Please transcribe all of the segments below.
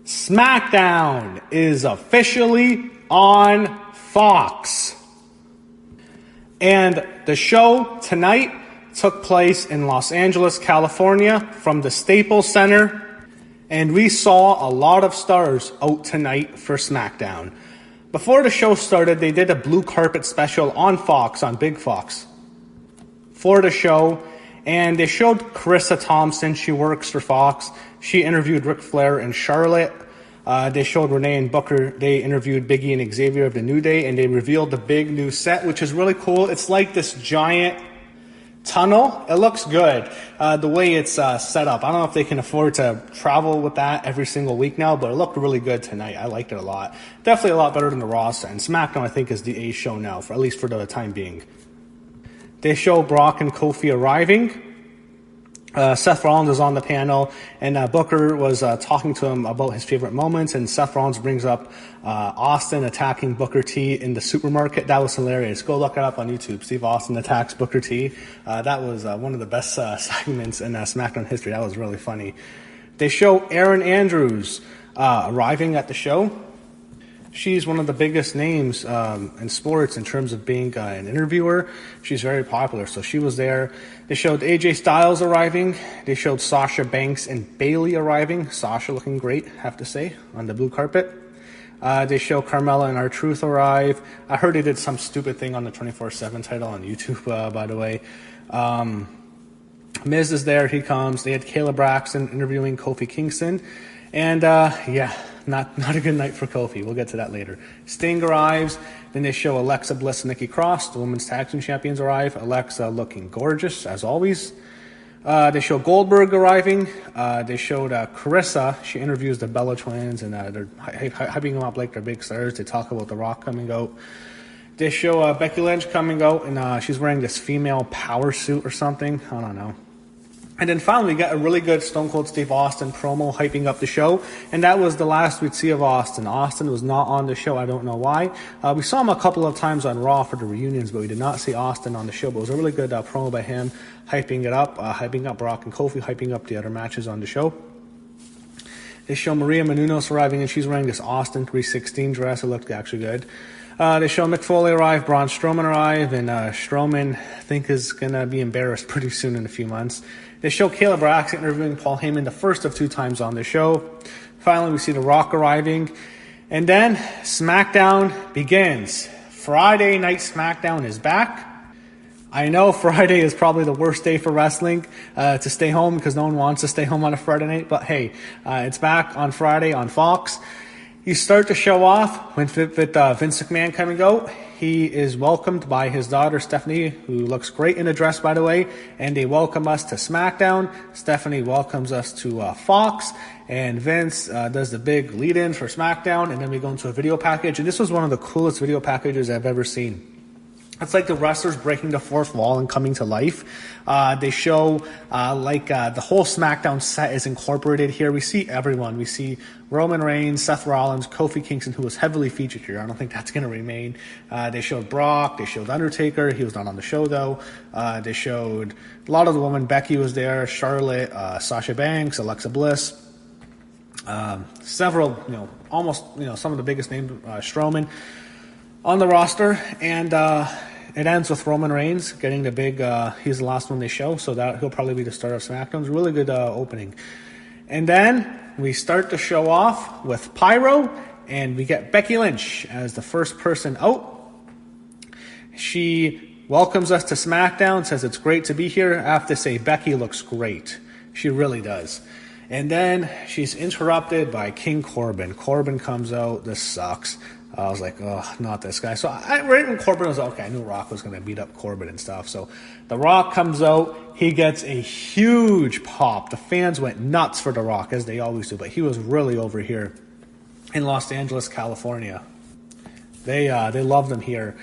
SmackDown is officially on Fox. And the show tonight took place in Los Angeles, California from the Staples Center. And we saw a lot of stars out tonight for SmackDown. Before the show started, they did a blue carpet special on Fox, on Big Fox, for the show. And they showed Carissa Thompson. She works for Fox. She interviewed Ric Flair and Charlotte. They showed Renee and Booker. They interviewed Big E and Xavier of the New Day. And they revealed the big new set, which is really cool. It's like this giant tunnel. It looks good, the way it's set up. I don't know if they can afford to travel with that every single week now, but it looked really good tonight. I liked it a lot. Definitely a lot better than the Raw set. And SmackDown, I think, is the A show now, for at least for the time being. They show Brock and Kofi arriving. Seth Rollins is on the panel, and Booker was talking to him about his favorite moments, and Seth Rollins brings up Austin attacking Booker T in the supermarket. That was hilarious. Go look it up on YouTube. Steve Austin attacks Booker T. That was one of the best segments in SmackDown history. That was really funny. They show Erin Andrews arriving at the show. She's one of the biggest names in sports in terms of being an interviewer. She's very popular, so she was there. They showed AJ Styles arriving. They showed Sasha Banks and Bayley arriving. Sasha looking great, I have to say, on the blue carpet. They show Carmella and R-Truth arrive. I heard they did some stupid thing on the 24/7 title on YouTube, by the way. Miz is there. He comes. They had Kayla Braxton interviewing Kofi Kingston. And, not a good night for Kofi. We'll get to that later. Sting arrives. Then they show Alexa Bliss and Nikki Cross. The Women's Tag Team Champions arrive. Alexa looking gorgeous, as always. They show Goldberg arriving. They showed Carissa. She interviews the Bella Twins, and they're hyping them up like they're big stars. They talk about The Rock coming out. They show Becky Lynch coming out, and she's wearing this female power suit or something. I don't know. And then finally, we got a really good Stone Cold Steve Austin promo hyping up the show. And that was the last we'd see of Austin. Austin was not on the show. I don't know why. We saw him a couple of times on Raw for the reunions, but we did not see Austin on the show. But it was a really good promo by him, hyping it up, hyping up Brock and Kofi, hyping up the other matches on the show. They show Maria Menounos arriving, and she's wearing this Austin 316 dress. It looked actually good. They show Mick Foley arrive, Braun Strowman arrive, and Strowman, I think, is going to be embarrassed pretty soon in a few months. They show Kayla Braxton interviewing Paul Heyman the first of 2 times on the show. Finally, we see The Rock arriving. And then SmackDown begins. Friday Night SmackDown is back. I know Friday is probably the worst day for wrestling to stay home, because no one wants to stay home on a Friday night. But hey, it's back on Friday on Fox. You start the show off with Vince McMahon coming out. He is welcomed by his daughter, Stephanie, who looks great in a dress, by the way. And they welcome us to SmackDown. Stephanie welcomes us to Fox. And Vince does the big lead-in for SmackDown. And then we go into a video package. And this was one of the coolest video packages I've ever seen. It's like the wrestlers breaking the fourth wall and coming to life. They show the whole SmackDown set is incorporated here. We see everyone. We see Roman Reigns, Seth Rollins, Kofi Kingston, who was heavily featured here. I don't think that's going to remain. They showed Brock. They showed Undertaker. He was not on the show, though. They showed a lot of the women. Becky was there. Charlotte, Sasha Banks, Alexa Bliss. Several, some of the biggest names, Strowman on the roster. And it ends with Roman Reigns getting the big, he's the last one they show, so that he'll probably be the start of SmackDown. It's a really good opening. And then we start the show off with Pyro, and we get Becky Lynch as the first person out. She welcomes us to SmackDown, says it's great to be here. I have to say, Becky looks great. She really does. And then she's interrupted by King Corbin. Corbin comes out. This sucks. I was like, oh, not this guy. So right when Corbin was okay, I knew Rock was going to beat up Corbin and stuff. So The Rock comes out. He gets a huge pop. The fans went nuts for The Rock, as they always do. But he was really over here in Los Angeles, California. They loved him here.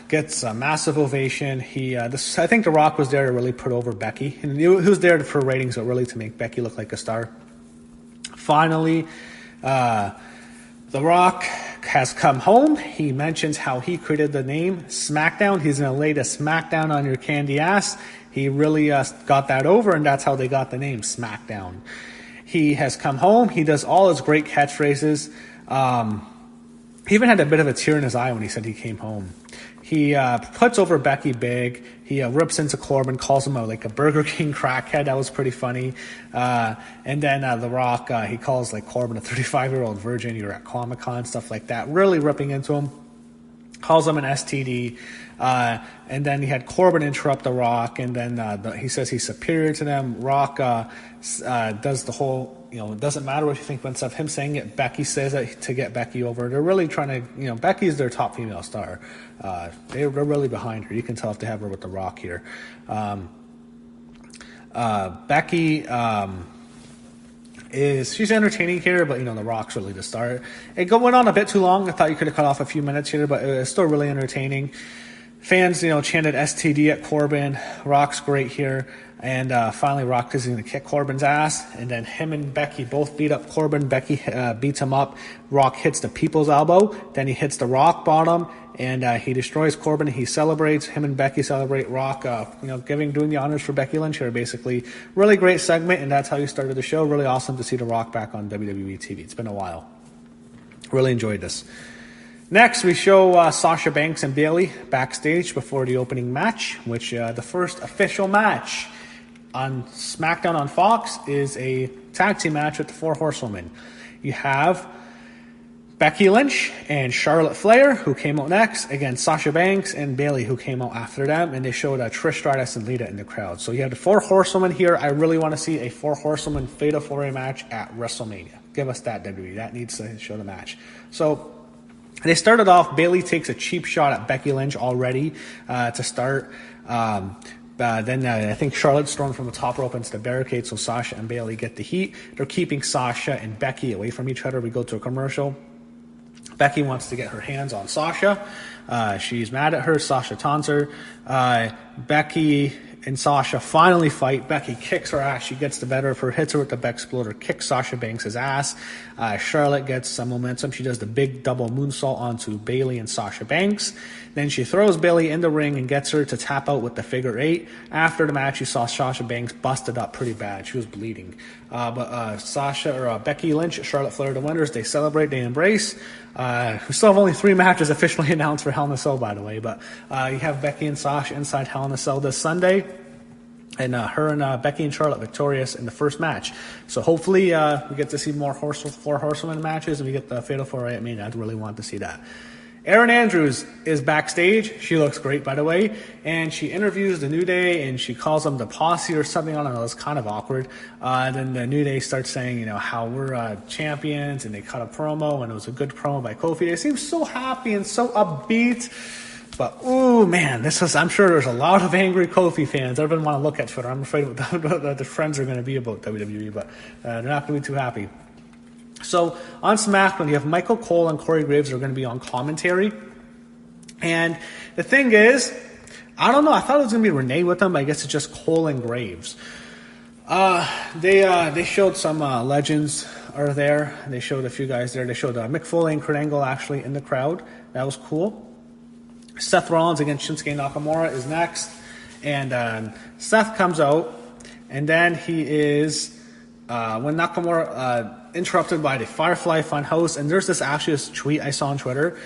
Gets a massive ovation. I think The Rock was there to really put over Becky. And he was there for ratings, but really to make Becky look like a star. Finally, The Rock has come home. He mentions how he created the name SmackDown. He's going to lay the SmackDown on your candy ass. He really got that over, and that's how they got the name SmackDown. He has come home. He does all his great catchphrases. He even had a bit of a tear in his eye when he said he came home. He puts over Becky big. He rips into Corbin, calls him like a Burger King crackhead. That was pretty funny. And then The Rock, he calls like Corbin a 35-year-old virgin. You're at Comic-Con, stuff like that. Really ripping into him. Calls him an STD. And then he had Corbin interrupt The Rock, and then he says he's superior to them. Rock does the whole, it doesn't matter what you think, but instead of him saying it, Becky says it to get Becky over. They're really trying to, Becky's their top female star. They're really behind her. You can tell if they have her with The Rock here. Becky she's entertaining here, but The Rock's really the star. It went on a bit too long. I thought you could have cut off a few minutes here, but it was still really entertaining. Fans, chanted STD at Corbin. Rock's great here. And finally, Rock is going to kick Corbin's ass. And then him and Becky both beat up Corbin. Becky beats him up. Rock hits the people's elbow. Then he hits the rock bottom. And he destroys Corbin. He celebrates. Him and Becky celebrate. Rock, doing the honors for Becky Lynch here, basically. Really great segment, and that's how you started the show. Really awesome to see The Rock back on WWE TV. It's been a while. Really enjoyed this. Next, we show Sasha Banks and Bayley backstage before the opening match, which the first official match on SmackDown on Fox is a tag team match with the Four Horsewomen. You have Becky Lynch and Charlotte Flair, who came out next, against Sasha Banks and Bayley, who came out after them, and they showed Trish Stratus and Lita in the crowd. So you have the Four Horsewomen here. I really want to see a Four Horsewomen Fatal 4-Way match at WrestleMania. Give us that, WWE. That needs to show the match. So they started off, Bayley takes a cheap shot at Becky Lynch already to start. Then I think Charlotte's thrown from the top rope into the barricade, so Sasha and Bayley get the heat. They're keeping Sasha and Becky away from each other. We go to a commercial. Becky wants to get her hands on Sasha. She's mad at her. Sasha taunts her. Becky and Sasha finally fight. Becky kicks her ass. She gets the better of her, hits her with the Bexploder, kicks Sasha Banks' ass. Charlotte gets some momentum. She does the big double moonsault onto Bayley and Sasha Banks. Then she throws Bayley in the ring and gets her to tap out with the figure 8. After the match, you saw Sasha Banks busted up pretty bad. She was bleeding. But Becky Lynch, Charlotte Flair, the winners. They celebrate, they embrace. We still have only 3 matches officially announced for Hell in a Cell, by the way. But you have Becky and Sasha inside Hell in a Cell this Sunday. And her and Becky and Charlotte victorious in the first match. So hopefully we get to see more Four Horsewomen matches, and we get the Fatal 4-Way at Mania. I really want to see that. Erin Andrews is backstage. She looks great, by the way. And she interviews the New Day, and she calls them the Posse or something. I don't know. It's kind of awkward. Then the New Day starts saying, how we're champions, and they cut a promo, and it was a good promo by Kofi. They seem so happy and so upbeat. But, ooh, man, I'm sure there's a lot of angry Kofi fans. Everyone want to look at Twitter. I'm afraid what the friends are going to be about WWE, but they're not going to be too happy. So, on SmackDown, you have Michael Cole and Corey Graves are going to be on commentary. And the thing is, I don't know, I thought it was going to be Renee with them, but I guess it's just Cole and Graves. They showed some legends are there. They showed a few guys there. They showed Mick Foley and Kurt Angle actually in the crowd. That was cool. Seth Rollins against Shinsuke Nakamura is next. And Seth comes out, and then he is, when Nakamura interrupted by the Firefly Funhouse, and there's this tweet I saw on Twitter.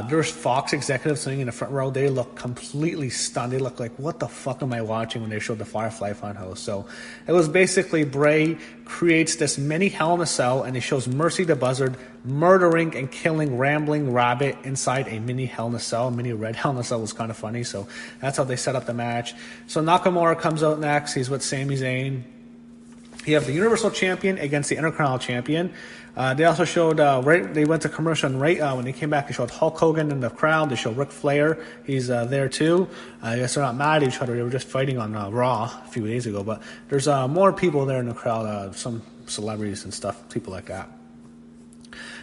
There's Fox executives sitting in the front row. They look completely stunned. They look like, what the fuck am I watching when they showed the Firefly Funhouse? So it was basically Bray creates this mini Hell in a Cell, and he shows Mercy the Buzzard murdering and killing Rambling Rabbit inside a mini Hell in a Cell. Mini red Hell in a Cell was kind of funny, so that's how they set up the match. So Nakamura comes out next. He's with Sami Zayn. You have the Universal Champion against the Intercontinental Champion. They also showed, they went to commercial, and when they came back, they showed Hulk Hogan in the crowd. They showed Ric Flair. He's there too. I guess they're not mad at each other. They were just fighting on Raw a few days ago. But there's more people there in the crowd, some celebrities and stuff, people like that.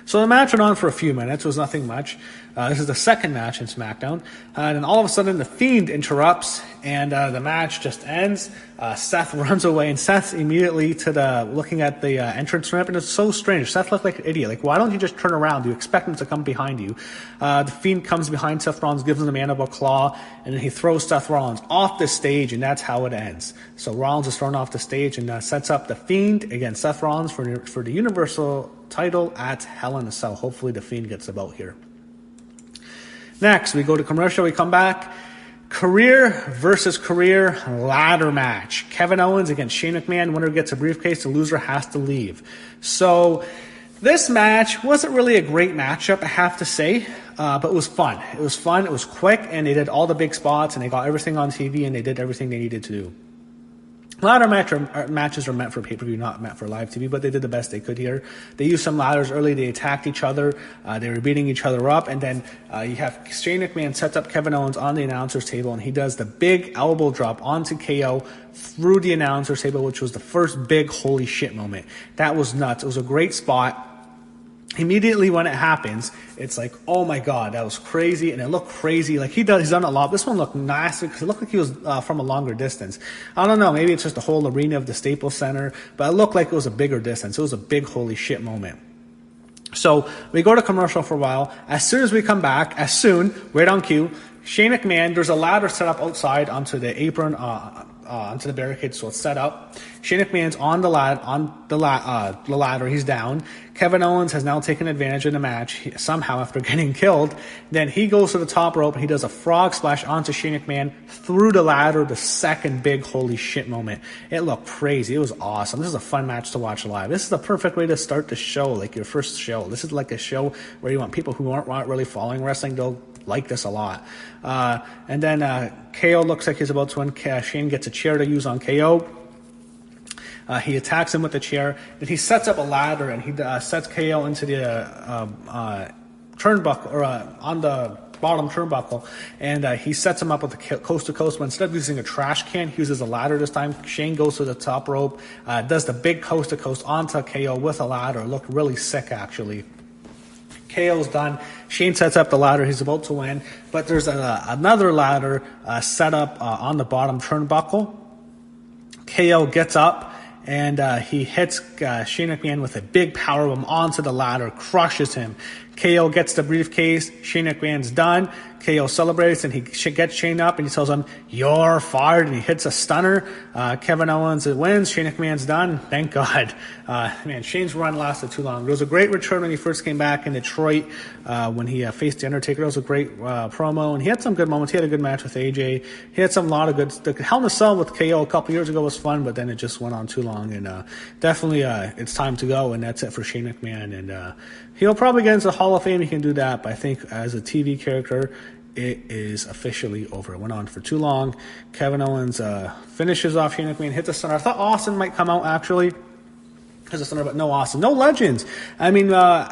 So the match went on for a few minutes. It was nothing much. This is the second match in SmackDown. And then all of a sudden, The Fiend interrupts, and the match just ends. Seth runs away, and Seth's immediately looking at the entrance ramp, and it's so strange. Seth looked like an idiot. Like, why don't you just turn around? You expect him to come behind you. The Fiend comes behind Seth Rollins, gives him the mandible claw, and then he throws Seth Rollins off the stage, and that's how it ends. So Rollins is thrown off the stage and sets up The Fiend against Seth Rollins for the Universal title at Hell in a Cell. Hopefully The Fiend gets about here. Next, we go to commercial. We come back. Career versus career ladder match. Kevin Owens against Shane McMahon. Winner gets a briefcase. The loser has to leave. So this match wasn't really a great matchup, I have to say, but it was fun. It was fun. It was quick, and they did all the big spots, and they got everything on TV, and they did everything they needed to do. Ladder matches are meant for pay-per-view, not meant for live TV, but they did the best they could here. They used some ladders early. They attacked each other. They were beating each other up. And then you have Shane McMahon sets up Kevin Owens on the announcer's table, and he does the big elbow drop onto KO through the announcer's table, which was the first big holy shit moment. That was nuts. It was a great spot. Immediately when it happens, it's like, oh my god, that was crazy, and it looked crazy. Like he's done a lot. This one looked nasty because it looked like he was from a longer distance. I don't know, maybe it's just the whole arena of the Staples Center, but it looked like it was a bigger distance. It was a big holy shit moment. So we go to commercial for a while. As soon as we come back, right on cue, Shane McMahon, there's a ladder set up outside onto the apron, onto the barricade, so it's set up. Shane McMahon's on the ladder. He's down. Kevin Owens has now taken advantage of the match somehow after getting killed. Then he goes to the top rope and he does a frog splash onto Shane McMahon through the ladder. The second big holy shit moment. It looked crazy. It was awesome. This is a fun match to watch live. This is the perfect way to start the show, like your first show. This is like a show where you want people who aren't really following wrestling. They'll like this a lot. And then KO looks like he's about to win. Shane gets a chair to use on KO. He attacks him with the chair. Then he sets up a ladder and he sets KO into the turnbuckle, or on the bottom turnbuckle, and he sets him up with the coast to coast. But instead of using a trash can, he uses a ladder this time. Shane goes to the top rope, does the big coast to coast onto KO with a ladder. It looked really sick, actually. KO's done. Shane sets up the ladder. He's about to win, but there's another ladder set up on the bottom turnbuckle. KO gets up and he hits Shane McMahon with a big powerbomb onto the ladder, crushes him. KO gets the briefcase. Shane McMahon's done. KO celebrates, and he gets Shane up, and he tells him, "You're fired," and he hits a stunner. Kevin Owens wins. Shane McMahon's done. Thank God. Man, Shane's run lasted too long. It was a great return when he first came back in Detroit when he faced The Undertaker. It was a great promo, and he had some good moments. He had a good match with AJ. He had a lot of good. The Hell in a Cell with KO a couple years ago was fun, but then it just went on too long, and definitely it's time to go, and that's it for Shane McMahon. And he'll probably get into the Hall of Fame. He can do that, but I think as a TV character, it is officially over. It went on for too long. Kevin Owens finishes off Shane McMahon, hits the center. I thought Austin might come out, actually, as a center, but no Austin. No legends. I mean,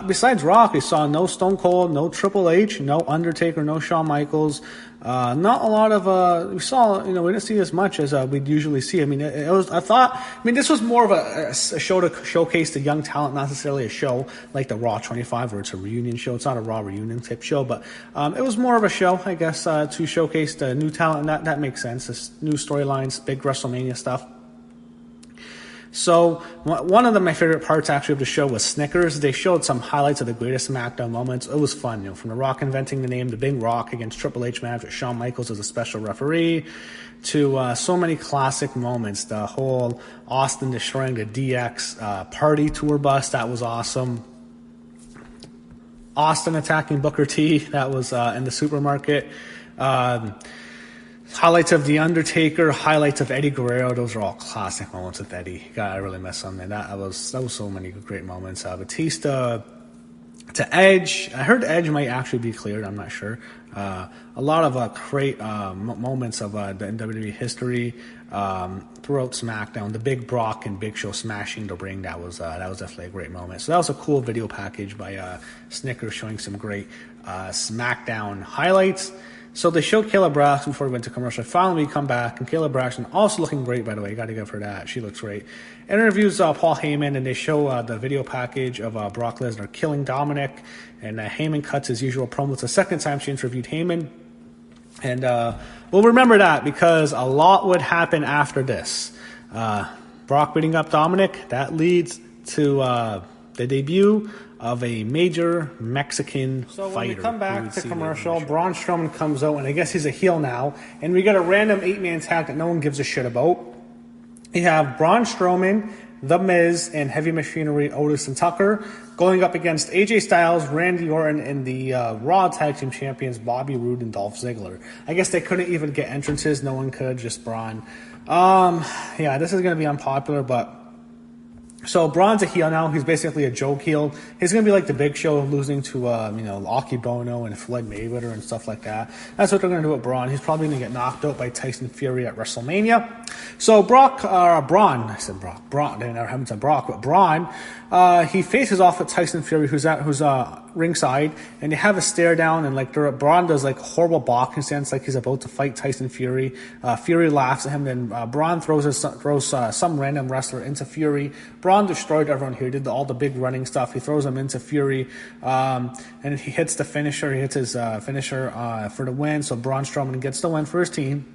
besides Rock, we saw no Stone Cold, no Triple H, no Undertaker, no Shawn Michaels. Not a lot of, we saw, we didn't see as much as we'd usually see. I mean, this was more of a show to showcase the young talent, not necessarily a show like the Raw 25 where it's a reunion show. It's not a Raw reunion type show, but it was more of a show, I guess, to showcase the new talent, and that makes sense. This new storylines, big WrestleMania stuff. So one of my favorite parts actually of the show was Snickers. They showed some highlights of the greatest SmackDown moments. It was fun, from The Rock inventing the name, the Big Rock against Triple H match with Shawn Michaels as a special referee, to so many classic moments. The whole Austin destroying the DX party tour bus, that was awesome. Austin attacking Booker T, that was in the supermarket. Highlights of The Undertaker, highlights of Eddie Guerrero. Those are all classic moments with Eddie. God, I really miss him, man. That was so many great moments. Batista to Edge. I heard Edge might actually be cleared. I'm not sure. A lot of great moments of the WWE history throughout SmackDown. The big Brock and Big Show smashing the ring. That was definitely a great moment. So that was a cool video package by Snickers showing some great SmackDown highlights. So they showed Kayla Braxton before we went to commercial. Finally, we come back, and Kayla Braxton also looking great, by the way. Got to give her that. She looks great. Interviews Paul Heyman, and they show the video package of Brock Lesnar killing Dominic, and Heyman cuts his usual promo. It's the second time she interviewed Heyman. And we'll remember that because a lot would happen after this. Brock beating up Dominic, that leads to the debut of a major Mexican fighter. So when we come back to commercial, Braun Strowman comes out, and I guess he's a heel now, and we got a random 8-man tag that no one gives a shit about. You have Braun Strowman, The Miz, and Heavy Machinery, Otis and Tucker, going up against AJ Styles, Randy Orton, and the Raw Tag Team Champions Bobby Roode and Dolph Ziggler. I guess they couldn't even get entrances. No one could, just Braun. Yeah, this is going to be unpopular, but... So Braun's a heel now. He's basically a joke heel. He's going to be like the Big Show, losing to, Aki Bono and Floyd Mayweather and stuff like that. That's what they're going to do with Braun. He's probably going to get knocked out by Tyson Fury at WrestleMania. So Braun, they never haven't said Brock, but Braun, he faces off with Tyson Fury, who's ringside, and they have a stare down, and Braun does horrible boxing stance, like he's about to fight Tyson Fury. Fury laughs at him, then Braun throws some random wrestler into Fury. Braun destroyed everyone here. He did all the big running stuff. He throws him into Fury, and he hits the finisher. He hits his finisher for the win. So Braun Strowman gets the win for his team.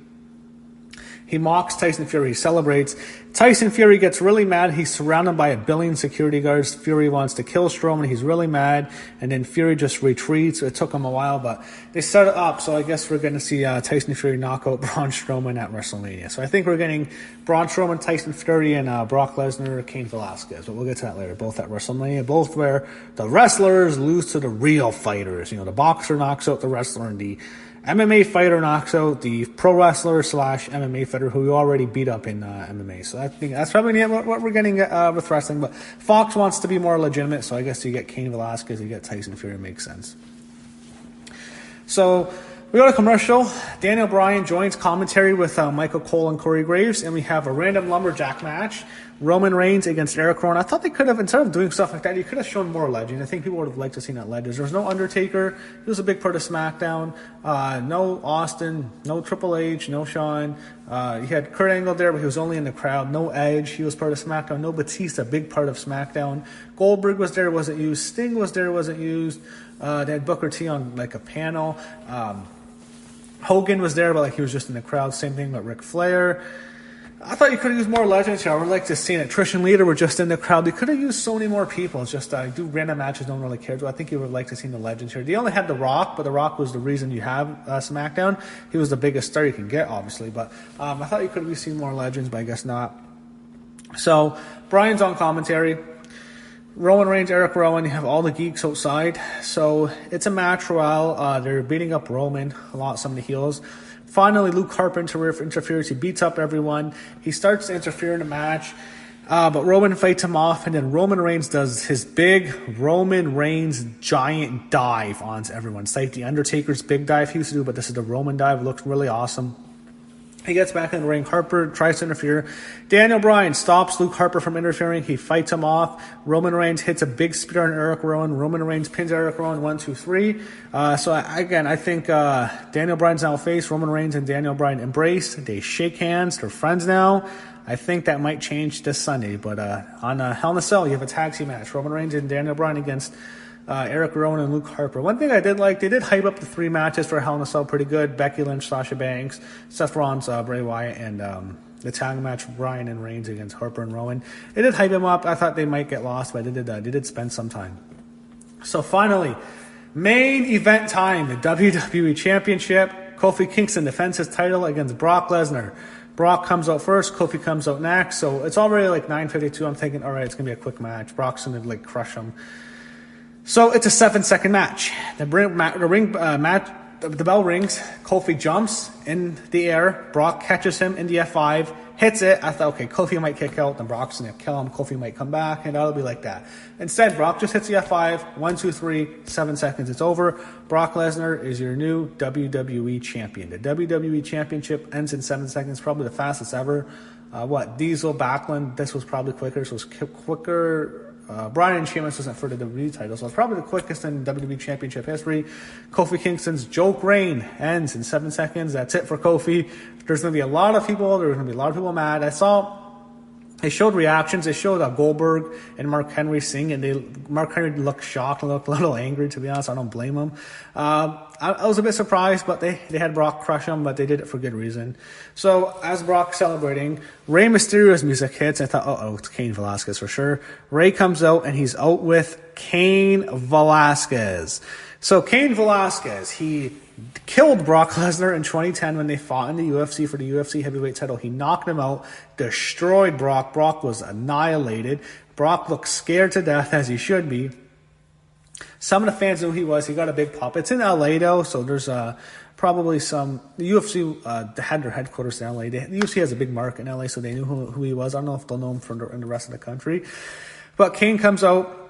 He mocks Tyson Fury. He celebrates. Tyson Fury gets really mad. He's surrounded by 1 billion security guards. Fury wants to kill Strowman. He's really mad. And then Fury just retreats. It took him a while, but they set it up. So I guess we're going to see Tyson Fury knock out Braun Strowman at WrestleMania. So I think we're getting Braun Strowman, Tyson Fury, and Brock Lesnar, Cain Velasquez. But we'll get to that later. Both at WrestleMania. Both where the wrestlers lose to the real fighters. The boxer knocks out the wrestler, and the MMA fighter knocks out the pro wrestler / MMA fighter who we already beat up in MMA. So I think that's probably what we're getting with wrestling. But Fox wants to be more legitimate, so I guess you get Cain Velasquez, you get Tyson Fury. Makes sense. So we go to commercial. Daniel Bryan joins commentary with Michael Cole and Corey Graves, and we have a random lumberjack match. Roman Reigns against Eric Rowan. I thought they could have, instead of doing stuff like that, you could have shown more legends. I think people would have liked to see that legends. There was no Undertaker. He was a big part of SmackDown. No Austin. No Triple H. No Shawn. You had Kurt Angle there, but he was only in the crowd. No Edge. He was part of SmackDown. No Batista. Big part of SmackDown. Goldberg was there. Wasn't used. Sting was there. Wasn't used. They had Booker T on a panel. Hogan was there, but he was just in the crowd. Same thing with Ric Flair. I thought you could have used more legends here. I would like to see it. Trish and Lita were just in the crowd. They could have used so many more people. It's just do random matches. No one really cares. Well, I think you would like to see the legends here. They only had The Rock, but The Rock was the reason you have SmackDown. He was the biggest star you can get, obviously. But I thought you could have seen more legends, but I guess not. So Bryan's on commentary. Roman Reigns, Eric Rowan, you have all the geeks outside. So it's a match royale. They're beating up Roman, some of the heels. Finally, Luke Harper interferes. He beats up everyone. He starts to interfere in the match, but Roman fights him off, and then Roman Reigns does his big Roman Reigns giant dive onto everyone. It's like the Undertaker's big dive he used to do, but this is the Roman dive. It looks really awesome. He gets back in the ring. Harper tries to interfere. Daniel Bryan stops Luke Harper from interfering. He fights him off. Roman Reigns hits a big spear on Eric Rowan. Roman Reigns pins Eric Rowan 1, 2, 3. I think Daniel Bryan's now face. Roman Reigns and Daniel Bryan embrace. They shake hands. They're friends now. I think that might change this Sunday. But on Hell in a Cell, you have a tag team match. Roman Reigns and Daniel Bryan against Eric Rowan and Luke Harper. One thing I did like, they did hype up the 3 matches for Hell in a Cell pretty good. Becky Lynch, Sasha Banks, Seth Rollins, Bray Wyatt, and the tag match Bryan and Reigns against Harper and Rowan. They did hype them up. I thought they might get lost, but they did spend some time. So finally, main event time, the WWE Championship. Kofi Kingston defends his title against Brock Lesnar. Brock comes out first, Kofi comes out next. So it's already 9:52. I'm thinking, all right, it's going to be a quick match. Brock's going to crush him. So it's a 7-second match. The bell rings. Kofi jumps in the air. Brock catches him in the F5, hits it. I thought, okay, Kofi might kick out, then Brock's going to kill him. Kofi might come back, and that'll be like that. Instead, Brock just hits the F5. 1, 2, 3, 7 seconds. It's over. Brock Lesnar is your new WWE champion. The WWE Championship ends in 7 seconds, probably the fastest ever. Diesel, Backlund, this was probably quicker. So it was quicker. Bryan and Sheamus wasn't for the WWE title, so it's probably the quickest in WWE Championship history. Kofi Kingston's joke reign ends in 7 seconds. That's it for Kofi. There's going to be a lot of people. There's going to be a lot of people mad. They showed reactions. They showed Goldberg and Mark Henry sing, and Mark Henry looked shocked and looked a little angry, to be honest. I don't blame him. I was a bit surprised, but they had Brock crush him, but they did it for good reason. So as Brock's celebrating, Rey Mysterio's music hits. I thought, it's Cain Velasquez for sure. Rey comes out, and he's out with Cain Velasquez. So Cain Velasquez, he killed Brock Lesnar in 2010 when they fought in the UFC for the UFC heavyweight title. He knocked him out, destroyed Brock. Brock was annihilated. Brock looked scared to death, as he should be. Some of the fans knew who he was. He got a big pop. It's in LA though, so there's probably some. The UFC had their headquarters in LA. The UFC has a big market in LA, so they knew who he was. I don't know if they'll know him in the rest of the country. But Cain comes out.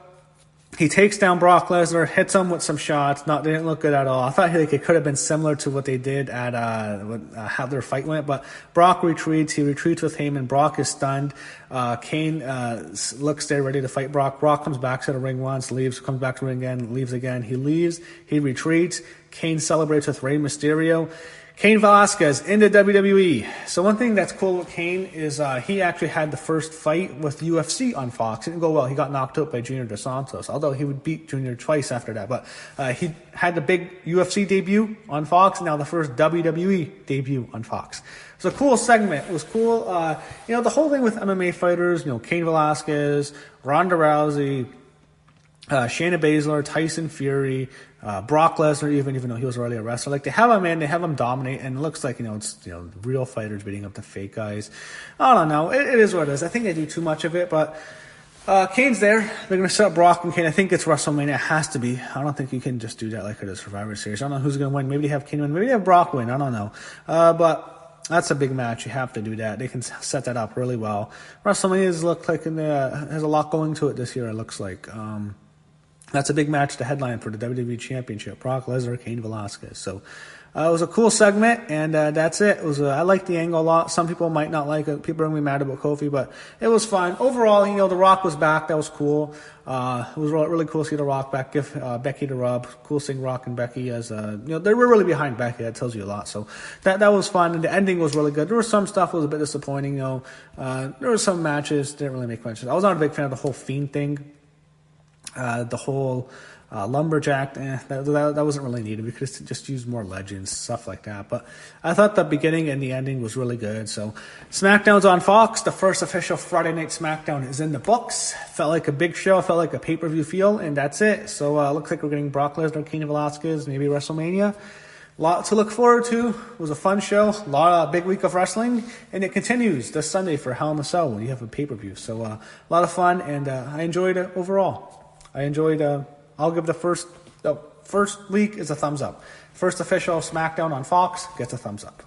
He takes down Brock Lesnar, hits him with some shots. They didn't look good at all. I thought it could have been similar to what they did at how their fight went. But Brock retreats. He retreats with Heyman. Brock is stunned. Cain looks there ready to fight Brock. Brock comes back to the ring once, leaves, comes back to the ring again, leaves again. He leaves. He retreats. Cain celebrates with Rey Mysterio. Cain Velasquez into WWE. So one thing that's cool with Cain is he actually had the first fight with UFC on Fox. It didn't go well. He got knocked out by Junior Dos Santos, although he would beat Junior twice after that. But he had the big UFC debut on Fox, and now the first WWE debut on Fox. It's a cool segment. It was cool. The whole thing with MMA fighters, Cain Velasquez, Ronda Rousey, Shayna Baszler, Tyson Fury, Brock Lesnar, even though he was already a wrestler. Like, they have him in, they have him dominate, and it looks like, it's, real fighters beating up the fake guys. I don't know. It is what it is. I think they do too much of it, but Cain's there. They're going to set up Brock and Cain. I think it's WrestleMania. It has to be. I don't think you can just do that like it is Survivor Series. I don't know who's going to win. Maybe they have Cain win. Maybe they have Brock win. I don't know. But that's a big match. You have to do that. They can set that up really well. WrestleMania has a lot going to it this year, it looks like. That's a big match to headline for the WWE Championship. Brock Lesnar, Cain Velasquez. So it was a cool segment, and that's it. I liked the angle a lot. Some people might not like it. People are going to be mad about Kofi, but it was fun. Overall, The Rock was back. That was cool. It was really cool to see The Rock back. Give Becky the rub. Cool seeing Rock and Becky as, they were really behind Becky. That tells you a lot. So that was fun, and the ending was really good. There was some stuff that was a bit disappointing, There were some matches didn't really make much sense. I was not a big fan of the whole Fiend thing. The whole lumberjack, that wasn't really needed. We could just use more legends, stuff like that. But I thought the beginning and the ending was really good. So SmackDown's on Fox. The first official Friday Night SmackDown is in the books. Felt like a big show. Felt like a pay-per-view feel, and that's it. So looks like we're getting Brock Lesnar, Cain Velasquez, maybe WrestleMania. A lot to look forward to. It was a fun show. A lot of big week of wrestling, and it continues this Sunday for Hell in a Cell when you have a pay-per-view. So a lot of fun, and I enjoyed it overall. I'll give the first week is a thumbs up. First official SmackDown on Fox gets a thumbs up.